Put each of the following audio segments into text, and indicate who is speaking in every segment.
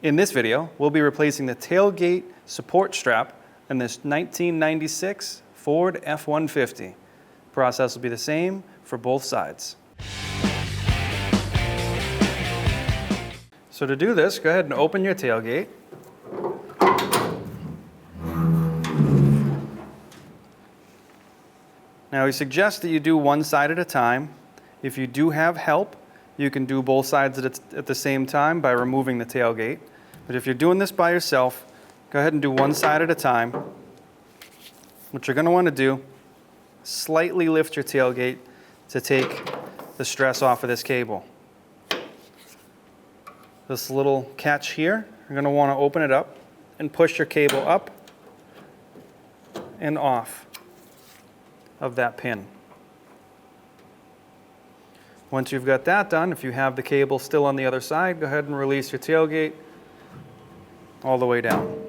Speaker 1: In this video, we'll be replacing the tailgate support strap in this 1996 Ford F-150. The process will be the same for both sides. So to do this, go ahead and open your tailgate. Now we suggest that you do one side at a time. If you do have help, you can do both sides at the same time by removing the tailgate. But if you're doing this by yourself, go ahead and do one side at a time. What you're going to want to do, slightly lift your tailgate to take the stress off of this cable. This little catch here, you're going to want to open it up and push your cable up and off of that pin. Once you've got that done, if you have the cable still on the other side, go ahead and release your tailgate all the way down.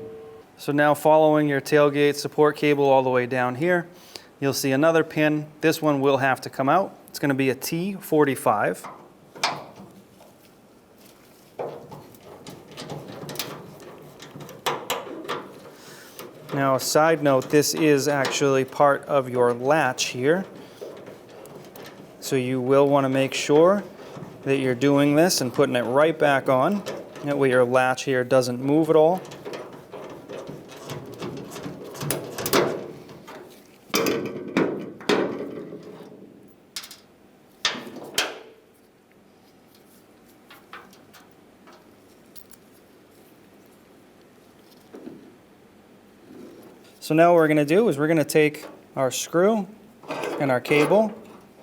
Speaker 1: So now, following your tailgate support cable all the way down here, you'll see another pin. This one will have to come out. It's going to be a T45. Now, a side note, this is actually part of your latch here. So you will want to make sure that you're doing this and putting it right back on. That way your latch here doesn't move at all. So now what we're going to do is we're going to take our screw and our cable.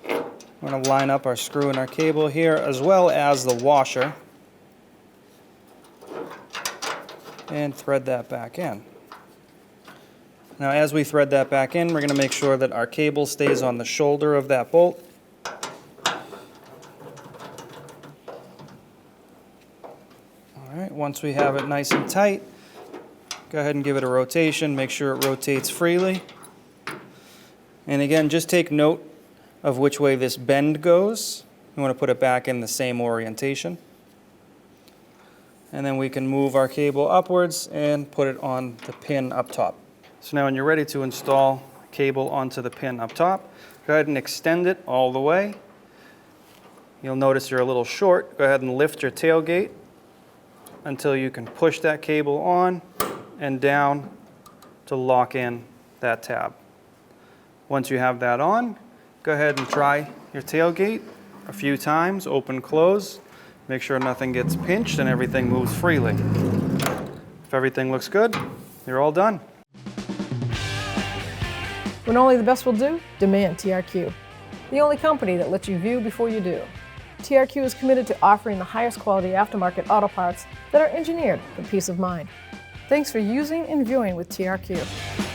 Speaker 1: We're going to line up our screw and our cable here, as well as the washer, and thread that back in. Now, as we thread that back in, we're going to make sure that our cable stays on the shoulder of that bolt. All right, once we have it nice and tight, go ahead and give it a rotation. Make sure it rotates freely. And again, just take note of which way this bend goes. We want to put it back in the same orientation. And then we can move our cable upwards and put it on the pin up top. So now when you're ready to install cable onto the pin up top, go ahead and extend it all the way. You'll notice you're a little short. Go ahead and lift your tailgate until you can push that cable on and down to lock in that tab. Once you have that on, go ahead and try your tailgate a few times, open, close. Make sure nothing gets pinched and everything moves freely. If everything looks good, you're all done.
Speaker 2: When only the best will do, demand TRQ. The only company that lets you view before you do. TRQ is committed to offering the highest quality aftermarket auto parts that are engineered for peace of mind. Thanks for using and viewing with TRQ.